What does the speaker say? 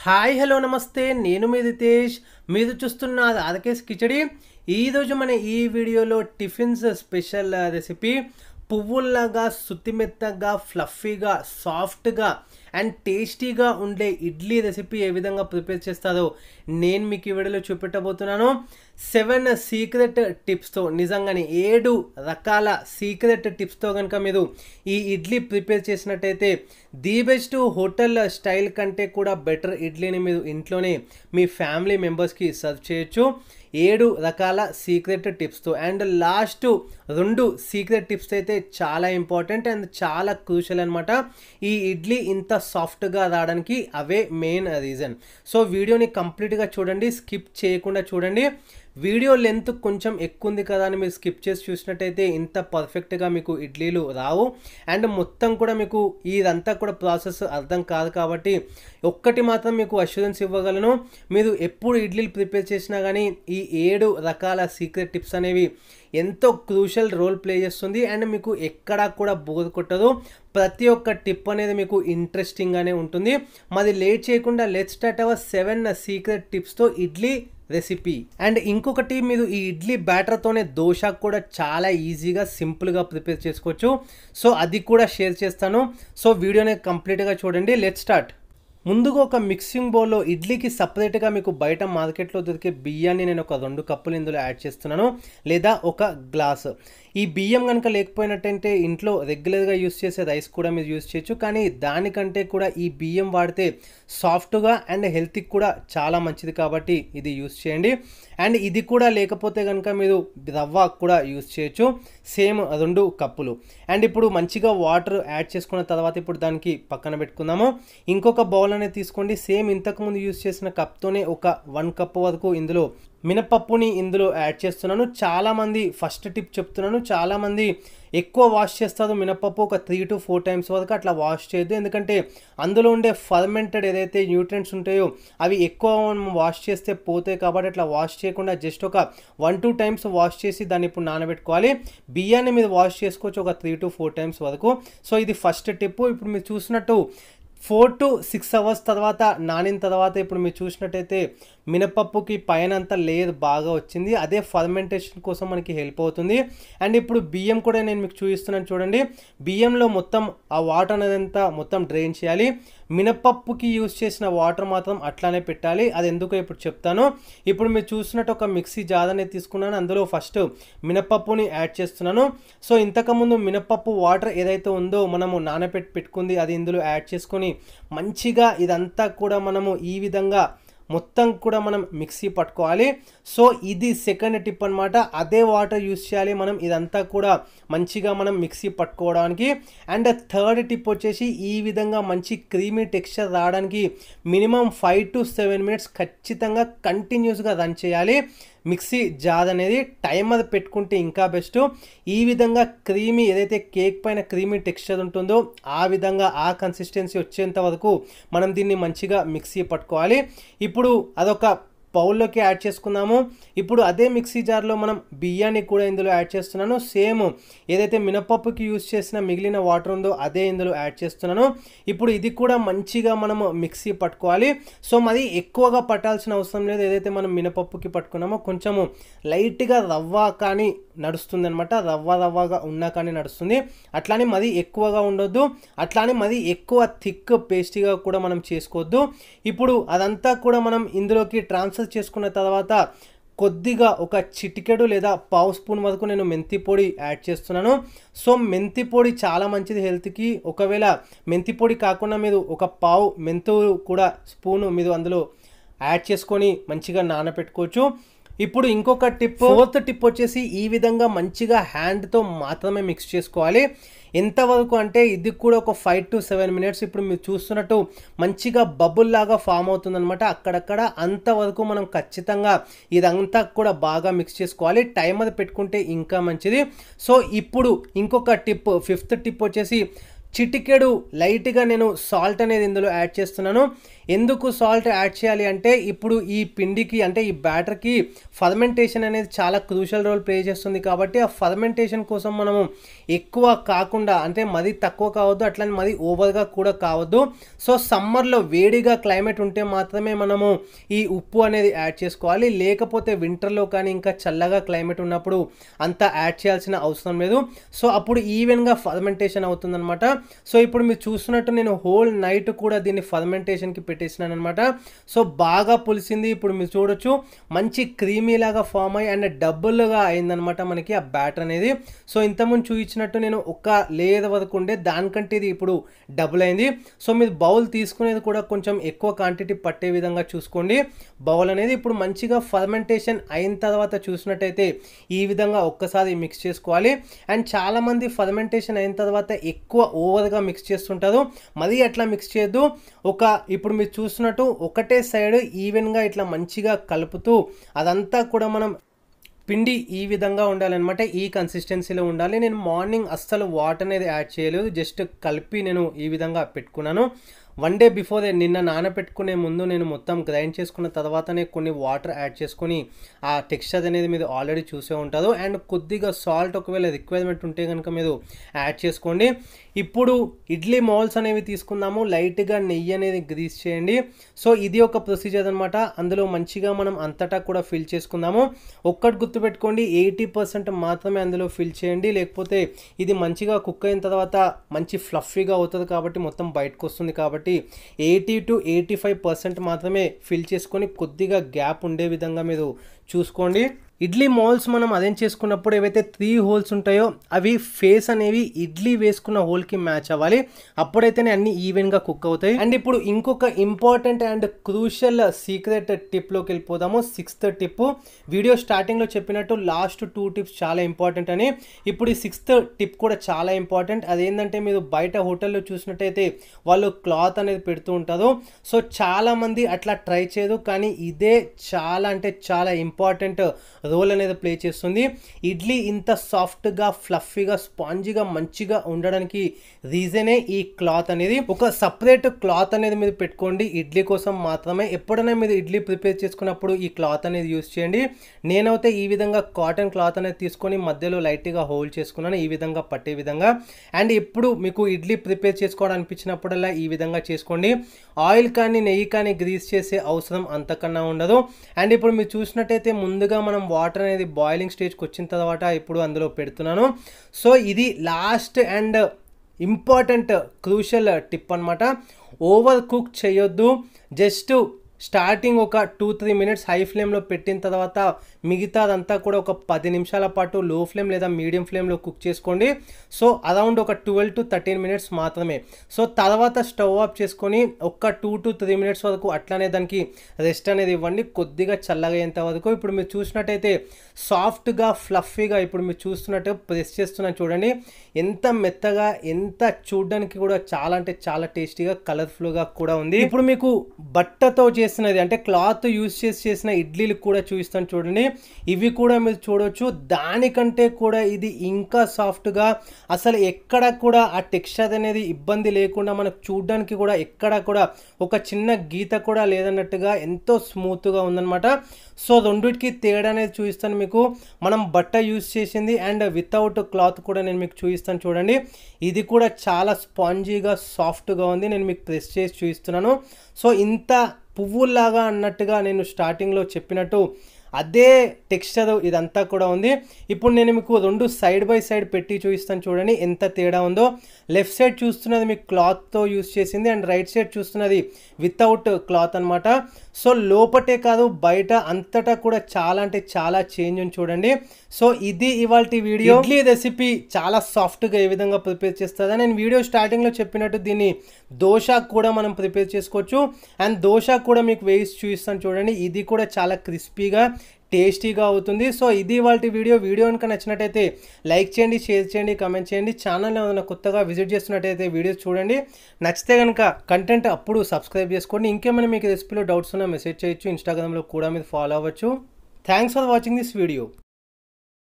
Hi hello నమస్తే నేను మీ రితేష్ మీరు చూస్తున్న ఆదకేస్ కిచడి ఈరోజు మన ఈ వీడియోలో టిఫిన్స్ స్పెషల్ రెసిపీ పువ్వుల్లాగా సుత్తిమెత్తగా ఫ్లఫీగా సాఫ్ట్గా అండ్ టేస్టీగా ఉండే ఇడ్లీ రెసిపీ ఏ విధంగా ప్రిపేర్ చేస్తారో నేను మీకు ఈ వీడియోలో చూపెట్టబోతున్నాను 7 సీక్రెట్ టిప్స్తో నిజంగానే 7 రకాల సీక్రెట్ టిప్స్తో కనుక మీరు ఈ ఇడ్లీ ప్రిపేర్ చేసినట్టయితే ది బెస్ట్ హోటల్ స్టైల్ కంటే కూడా బెటర్ ఇడ్లీని మీరు ఇంట్లోనే మీ ఫ్యామిలీ మెంబర్స్కి సర్వ్ చేయొచ్చు 7 రకాల సీక్రెట్ టిప్స్తో అండ్ లాస్ట్ 2 సీక్రెట్ టిప్స్ అయితే చాలా ఇంపార్టెంట్ అండ్ చాలా క్రూషియల్ అనమాట ఈ ఇడ్లీ ఇంత సాఫ్ట్గా రావడానికి అవే మెయిన్ రీజన్ సో వీడియోని కంప్లీట్గా చూడండి స్కిప్ చేయకుండా చూడండి వీడియో లెంత్ కొంచెం ఎక్కువ ఉంది కదా అని మీరు స్కిప్ చేసి చూసినట్టయితే ఇంత పర్ఫెక్ట్గా మీకు ఇడ్లీలు రావు అండ్ మొత్తం కూడా మీకు ఇదంతా కూడా ప్రాసెస్ అర్థం కాదు కాబట్టి ఒక్కటి మాత్రం మీకు అష్యూరెన్స్ ఇవ్వగలను మీరు ఎప్పుడు ఇడ్లీలు ప్రిపేర్ చేసినా కానీ ఈ 7 రకాల సీక్రెట్ టిప్స్ అనేవి ఎంతో క్రూషియల్ రోల్ ప్లే చేస్తుంది అండ్ మీకు ఎక్కడా కూడా బోర్ కొట్టదు ప్రతి ఒక్క టిప్ అనేది మీకు ఇంట్రెస్టింగ్గానే ఉంటుంది మరి లేట్ చేయకుండా లెట్స్ స్టార్ట్ అవర్ 7 సీక్రెట్ టిప్స్తో ఇడ్లీ రెసిపీ అండ్ ఇంకొకటి మీరు ఈ ఇడ్లీ బ్యాటర్తోనే దోశ కూడా చాలా ఈజీగా సింపుల్గా ప్రిపేర్ చేసుకోవచ్చు సో అది కూడా షేర్ చేస్తాను సో వీడియోని కంప్లీట్గా చూడండి లెట్స్ స్టార్ట్ ముందుగా ఒక మిక్సింగ్ బౌల్లో ఇడ్లీకి సపరేట్గా మీకు బయట మార్కెట్లో దొరికే బియ్యాన్ని నేను ఒక 2 కప్పులు ఇందులో యాడ్ చేస్తున్నాను లేదా ఒక గ్లాస్ ఈ బియ్యం కనుక లేకపోయినట్టయితే ఇంట్లో రెగ్యులర్గా యూస్ చేసే రైస్ కూడా మీరు యూస్ చేయొచ్చు కానీ దానికంటే కూడా ఈ బియ్యం వాడితే సాఫ్ట్గా అండ్ హెల్త్కి కూడా చాలా మంచిది కాబట్టి ఇది యూస్ చేయండి అండ్ ఇది కూడా లేకపోతే కనుక మీరు రవ్వ కూడా యూస్ చేయొచ్చు సేమ్ 2 కప్పులు అండ్ ఇప్పుడు మంచిగా వాటర్ యాడ్ చేసుకున్న తర్వాత ఇప్పుడు దానికి పక్కన పెట్టుకుందాము ఇంకొక బౌల్ అనేది తీసుకోండి సేమ్ ఇంతకుముందు యూస్ చేసిన కప్తోనే ఒక 1 కప్ వరకు ఇందులో మినపప్పుని ఇందులో యాడ్ చేస్తున్నాను చాలామంది ఫస్ట్ టిప్ చెప్తున్నాను చాలామంది ఎక్కువ వాష్ చేస్తారు మినపప్పు ఒక 3 to 4 టైమ్స్ వరకు అట్లా వాష్ చేయొద్దు ఎందుకంటే అందులో ఉండే ఫర్మెంటెడ్ ఏదైతే న్యూట్రియంట్స్ ఉంటాయో అవి ఎక్కువ వాష్ చేస్తే పోతాయి కాబట్టి అట్లా వాష్ చేయకుండా జస్ట్ ఒక 1 2 టైమ్స్ వాష్ చేసి దాన్ని ఇప్పుడు నానబెట్టుకోవాలి బియ్యాన్ని మీరు వాష్ చేసుకోవచ్చు ఒక 3 to 4 టైమ్స్ వరకు సో ఇది ఫస్ట్ టిప్ ఇప్పుడు మీరు చూసినట్టు 4 to 6 అవర్స్ తర్వాత నానిన తర్వాత ఇప్పుడు మీరు చూసినట్టయితే మినపప్పుకి పైన అంతా లేయర్ బాగా వచ్చింది అదే ఫర్మెంటేషన్ కోసం మనకి హెల్ప్ అవుతుంది అండ్ ఇప్పుడు బియ్యం కూడా నేను మీకు చూపిస్తున్నాను చూడండి బియ్యంలో మొత్తం ఆ వాటర్ అనేదంతా మొత్తం డ్రైన్ చేయాలి మినపప్పుకి యూస్ చేసిన వాటర్ మాత్రం అట్లానే పెట్టాలి అది ఎందుకో ఇప్పుడు చెప్తాను ఇప్పుడు మీరు చూసినట్టు ఒక మిక్సీ జార్ అనేది తీసుకున్నాను అందులో ఫస్ట్ మినపప్పుని యాడ్ చేస్తున్నాను సో ఇంతకుముందు మినపప్పు వాటర్ ఏదైతే ఉందో మనము పెట్టుకుంది అది ఇందులో యాడ్ చేసుకొని మంచిగా ఇదంతా కూడా మనము ఈ విధంగా మొత్తం కూడా మనం మిక్సీ పట్టుకోవాలి సో ఇది సెకండ్ టిప్ అనమాట అదే వాటర్ యూస్ చేయాలి మనం ఇదంతా కూడా మంచిగా మనం మిక్సీ పట్టుకోవడానికి అండ్ థర్డ్ టిప్ వచ్చేసి ఈ విధంగా మంచి క్రీమీ టెక్స్చర్ రావడానికి మినిమం 5 to 7 మినిట్స్ ఖచ్చితంగా కంటిన్యూస్గా రన్ చేయాలి మిక్సీ జార్ అనేది టైమర్ పెట్టుకుంటే ఇంకా బెస్ట్ ఈ విధంగా క్రీమీ ఏదైతే కేక్ పైన క్రీమీ టెక్స్చర్ ఉంటుందో ఆ విధంగా ఆ కన్సిస్టెన్సీ వచ్చేంత వరకు మనం దీన్ని మంచిగా మిక్సీ పట్టుకోవాలి ఇప్పుడు అదొక బౌల్లోకి యాడ్ చేసుకుందాము ఇప్పుడు అదే మిక్సీ జార్లో మనం బియ్యాన్ని కూడా ఇందులో యాడ్ చేస్తున్నాను సేమ్ ఏదైతే మినపప్పుకి యూస్ చేసిన మిగిలిన వాటర్ ఉందో అదే ఇందులో యాడ్ చేస్తున్నాను ఇప్పుడు ఇది కూడా మంచిగా మనము మిక్సీ పట్టుకోవాలి సో మరి ఎక్కువగా పట్టాల్సిన అవసరం లేదు ఏదైతే మనం మినపప్పుకి పట్టుకున్నామో కొంచెము లైట్గా రవ్వ కానీ నడుస్తుంది అనమాట రవ్వగా ఉన్నా కానీ నడుస్తుంది అట్లానే మరి ఎక్కువగా ఉండొద్దు అట్లానే మరి ఎక్కువ థిక్ పేస్టీగా కూడా మనం చేసుకోవద్దు ఇప్పుడు అదంతా కూడా మనం ఇందులోకి ట్రాన్స్ఫర్ చేసుకున్న తర్వాత కొద్దిగా ఒక చిటికెడు లేదా పావు స్పూన్ వరకు నేను మెంతి పొడి యాడ్ చేస్తున్నాను సో మెంతి పొడి చాలా మంచిది హెల్త్కి ఒకవేళ మెంతి పొడి కాకుండా మీరు ఒక పావు మెంతులు కూడా స్పూను మీరు అందులో యాడ్ చేసుకొని మంచిగా నానబెట్టుకోవచ్చు ఇప్పుడు ఇంకొక టిప్ ఫోర్త్ టిప్ వచ్చేసి ఈ విధంగా మంచిగా హ్యాండ్తో మాత్రమే మిక్స్ చేసుకోవాలి ఎంతవరకు అంటే ఇది కూడా ఒక 5 to 7 మినిట్స్ ఇప్పుడు మీరు చూస్తున్నట్టు మంచిగా బబుల్ లాగా ఫామ్ అవుతుందన్నమాట అక్కడక్కడ అంతవరకు మనం ఖచ్చితంగా ఇదంతా కూడా బాగా మిక్స్ చేసుకోవాలి టైమర్ పెట్టుకుంటే ఇంకా మంచిది సో ఇప్పుడు ఇంకొక టిప్ 5th టిప్ వచ్చేసి చిటికెడు లైట్గా నేను సాల్ట్ అనేది ఇందులో యాడ్ చేస్తున్నాను. ఎందుకు సాల్ట్ యాడ్ చేయాలి అంటే ఇప్పుడు ఈ పిండికి అంటే ఈ బ్యాటర్కి ఫర్మెంటేషన్ అనేది చాలా క్రూషియల్ రోల్ ప్లే చేస్తుంది కాబట్టి ఆ ఫర్మెంటేషన్ కోసం మనము ఎక్కువ కాకుండా అంటే మరీ తక్కువ కావద్దు, అట్లని మరీ ఓవర్గా కూడా కావద్దు. సో సమ్మర్లో వేడిగా క్లైమేట్ ఉంటే మాత్రమే మనము ఈ ఉప్పు అనేది యాడ్ చేసుకోవాలి, లేకపోతే వింటర్లో కానీ ఇంకా చల్లగా క్లైమేట్ ఉన్నప్పుడు అంతా యాడ్ చేయాల్సిన అవసరం లేదు. సో అప్పుడు ఈవెన్గా ఫర్మెంటేషన్ అవుతుందన్నమాట. సో ఇప్పుడు మీరు చూస్తున్నట్టు నేను హోల్ నైట్ కూడా దీన్ని ఫర్మెంటేషన్కి పెట్టేసినాను అనమాట. సో బాగా పులిసింది. ఇప్పుడు మీరు చూడొచ్చు మంచి క్రీమీ లాగా ఫామ్ అయ్యి అండ్ డబుల్గా అయిందనమాట మనకి ఆ బ్యాటర్ అనేది. సో ఇంతకుముందు చూపించినట్టు నేను ఒక లేయర్ వరకు ఉండే దానికంటే ఇది ఇప్పుడు డబుల్ అయింది. సో మీరు బౌల్ తీసుకునేది కూడా కొంచెం ఎక్కువ క్వాంటిటీ పట్టే విధంగా చూసుకోండి. బౌల్ అనేది ఇప్పుడు మంచిగా ఫర్మెంటేషన్ అయిన తర్వాత చూసినట్టయితే ఈ విధంగా ఒక్కసారి మిక్స్ చేసుకోవాలి. అండ్ చాలామంది ఫర్మెంటేషన్ అయిన తర్వాత ఎక్కువ ఓవర్గా మిక్స్ చేస్తుంటారు, మరీ అట్లా మిక్స్ చేయొద్దు. ఇప్పుడు మీరు చూస్తున్నట్టు ఒకటే సైడ్ ఈవెన్గా ఇట్లా మంచిగా కలుపుతూ అదంతా కూడా మనం పిండి ఈ విధంగా ఉండాలన్నమాట, ఈ కన్సిస్టెన్సీలో ఉండాలి. నేను మార్నింగ్ అస్సలు వాటర్ అనేది యాడ్ చేయలేదు, జస్ట్ కలిపి నేను ఈ విధంగా పెట్టుకున్నాను. 1 డే బిఫోర్ నిన్న నానబెట్టుకునే ముందు నేను మొత్తం గ్రైండ్ చేసుకున్న తర్వాతనే కొన్ని వాటర్ యాడ్ చేసుకొని ఆ టెక్స్చర్ అనేది మీరు ఆల్రెడీ చూసే ఉంటారు. అండ్ కొద్దిగా సాల్ట్ ఒకవేళ రిక్వైర్మెంట్ ఉంటే కనుక మీరు యాడ్ చేసుకోండి. ఇప్పుడు ఇడ్లీ మౌల్స్ అనేవి తీసుకుందాము. లైట్గా నెయ్యి అనేది గ్రీస్ చేయండి. సో ఇది ఒక ప్రొసీజర్ అనమాట. అందులో మంచిగా మనం అంతటా కూడా ఫిల్ చేసుకుందాము. ఒక్కటి గుర్తుపెట్టుకోండి, 80% మాత్రమే అందులో ఫిల్ చేయండి, లేకపోతే ఇది మంచిగా కుక్ అయిన తర్వాత మంచి ఫ్లఫీగా అవుతుంది కాబట్టి మొత్తం బయటకు వస్తుంది. కాబట్టి 80 to 85% మాత్రమే ఫిల్ చేసుకొని కొద్దిగా గ్యాప్ ఉండే విధంగా మీరు చూసుకోండి. ఇడ్లీ మౌల్స్ మనం అరేంజ్ చేసుకున్నప్పుడు ఏవైతే 3 హోల్స్ ఉంటాయో అవి ఫేస్ అనేవి ఇడ్లీ వేసుకున్న హోల్కి మ్యాచ్ అవ్వాలి, అప్పుడైతేనే అన్ని ఈవెన్గా కుక్ అవుతాయి. అండ్ ఇప్పుడు ఇంకొక ఇంపార్టెంట్ అండ్ క్రూషియల్ సీక్రెట్ టిప్లోకి వెళ్ళిపోదాము. 6th tip. వీడియో స్టార్టింగ్లో చెప్పినట్టు లాస్ట్ 2 టిప్స్ చాలా ఇంపార్టెంట్ అని. ఇప్పుడు ఈ 6th టిప్ కూడా చాలా ఇంపార్టెంట్. అదేంటంటే మీరు బయట హోటల్లో చూసినట్టయితే వాళ్ళు క్లాత్ అనేది పెడుతూ ఉంటారు. సో చాలామంది అట్లా ట్రై చేయదు, కానీ ఇదే చాలా అంటే చాలా ఇంపార్టెంట్ రోల్ అనేది ప్లే చేస్తుంది. ఇడ్లీ ఇంత సాఫ్ట్గా ఫ్లఫీగా స్పాంజీగా మంచిగా ఉండడానికి రీజనే ఈ క్లాత్ అనేది. ఒక సపరేట్ క్లాత్ అనేది మీరు పెట్టుకోండి ఇడ్లీ కోసం మాత్రమే. ఎప్పుడైనా మీరు ఇడ్లీ ప్రిపేర్ చేసుకున్నప్పుడు ఈ క్లాత్ అనేది యూస్ చేయండి. నేనైతే ఈ విధంగా కాటన్ క్లాత్ అనేది తీసుకొని మధ్యలో లైట్గా హోల్డ్ చేసుకున్నాను, ఈ విధంగా పట్టే విధంగా. అండ్ ఇప్పుడు మీకు ఇడ్లీ ప్రిపేర్ చేసుకోవడం అనిపించినప్పుడల్లా ఈ విధంగా చేసుకోండి. ఆయిల్ కానీ నెయ్యి కానీ గ్రీస్ చేసే అవసరం అంతకన్నా ఉండదు. అండ్ ఇప్పుడు మీరు చూసినట్టయితే ముందుగా మనం వాటర్ అనేది బాయిలింగ్ స్టేజ్కి వచ్చిన తర్వాత ఇప్పుడు అందులో పెడుతున్నాను. సో ఇది last and important crucial tip అనమాట. ఓవర్ కుక్ చేయొద్దు. జస్ట్ స్టార్టింగ్ ఒక 2-3 మినిట్స్ హై ఫ్లేమ్లో పెట్టిన తర్వాత మిగతాదంతా కూడా ఒక 10 నిమిషాల పాటు లో ఫ్లేమ్ లేదా మీడియం ఫ్లేమ్లో కుక్ చేసుకోండి. సో అరౌండ్ ఒక 12 to 13 మినిట్స్ మాత్రమే. సో తర్వాత స్టవ్ ఆఫ్ చేసుకొని ఒక 2 to 3 మినిట్స్ వరకు అట్లానే దానికి రెస్ట్ అనేది ఇవ్వండి, కొద్దిగా చల్లగా అయ్యేంత వరకు. ఇప్పుడు మీరు చూసినట్టయితే సాఫ్ట్గా ఫ్లఫీగా ఇప్పుడు మీరు చూస్తున్నట్టు ప్రెస్ చేస్తున్నాను చూడండి, ఎంత మెత్తగా, ఎంత చూడడానికి కూడా చాలా అంటే చాలా టేస్టీగా కలర్ఫుల్గా కూడా ఉంది. ఇప్పుడు మీకు బట్టతో చేసినది అంటే క్లాత్ యూజ్ చేసిన ఇడ్లీలు కూడా చూపిస్తాను చూడండి. ఇవి కూడా మీరు చూడవచ్చు, దానికంటే కూడా ఇది ఇంకా సాఫ్ట్గా, అసలు ఎక్కడ కూడా ఆ టెక్స్చర్ అనేది ఇబ్బంది లేకుండా మనకు చూడడానికి కూడా ఎక్కడ కూడా ఒక చిన్న గీత కూడా లేదన్నట్టుగా ఎంతో స్మూత్గా ఉందన్నమాట. సో రెండిటికి తేడా అనేది చూపిస్తాను మీకు. మనం బట్ట యూజ్ చేసింది అండ్ వితౌట్ క్లాత్ కూడా నేను మీకు చూపిస్తాను చూడండి. ఇది కూడా చాలా స్పాంజీగా సాఫ్ట్గా ఉంది. నేను మీకు ప్రెస్ చేసి చూపిస్తున్నాను. సో ఇంత పువ్వులాగా అన్నట్టుగా నేను స్టార్టింగ్లో చెప్పినట్టు అదే టెక్స్చర్ ఇదంతా కూడా ఉంది. ఇప్పుడు నేను మీకు 2 సైడ్ బై సైడ్ పెట్టి చూపిస్తాను చూడండి ఎంత తేడా ఉందో. లెఫ్ట్ సైడ్ చూస్తున్నది మీకు క్లాత్తో యూజ్ చేసింది అండ్ రైట్ సైడ్ చూస్తున్నది వితౌట్ క్లాత్ అనమాట. సో లోపటే కాదు బయట అంతటా కూడా చాలా అంటే చాలా చేంజ్ ఉంది చూడండి. సో ఇది ఇవాల్టి వీడియో. ఇడ్లీ రెసిపీ చాలా సాఫ్ట్గా ఏ విధంగా ప్రిపేర్ చేస్తుందా నేను వీడియో స్టార్టింగ్లో చెప్పినట్టు దీన్ని దోశ కూడా మనం ప్రిపేర్ చేసుకోవచ్చు. అండ్ దోశ కూడా మీకు వేసి చూపిస్తాను చూడండి, ఇది కూడా చాలా క్రిస్పీగా టేస్టీగా అవుతుంది. సో ఇది ఇవాల్టి వీడియో. వీడియో కనుక నచ్చినట్టయితే లైక్ చేయండి, షేర్ చేయండి, కామెంట్ చేయండి. ఛానల్ ఏమైనా కొత్తగా విజిట్ చేస్తున్నట్టయితే వీడియోస్ చూడండి. నచ్చితే కనుక కంటెంట్ అప్పుడు సబ్స్క్రైబ్ చేసుకోండి. ఇంకేమైనా మీకు రెసిపీలో డౌట్స్ ఉన్నా మెసేజ్ చేయొచ్చు. ఇన్స్టాగ్రామ్లో కూడా మీరు ఫాలో అవ్వచ్చు. Thanks for watching this video.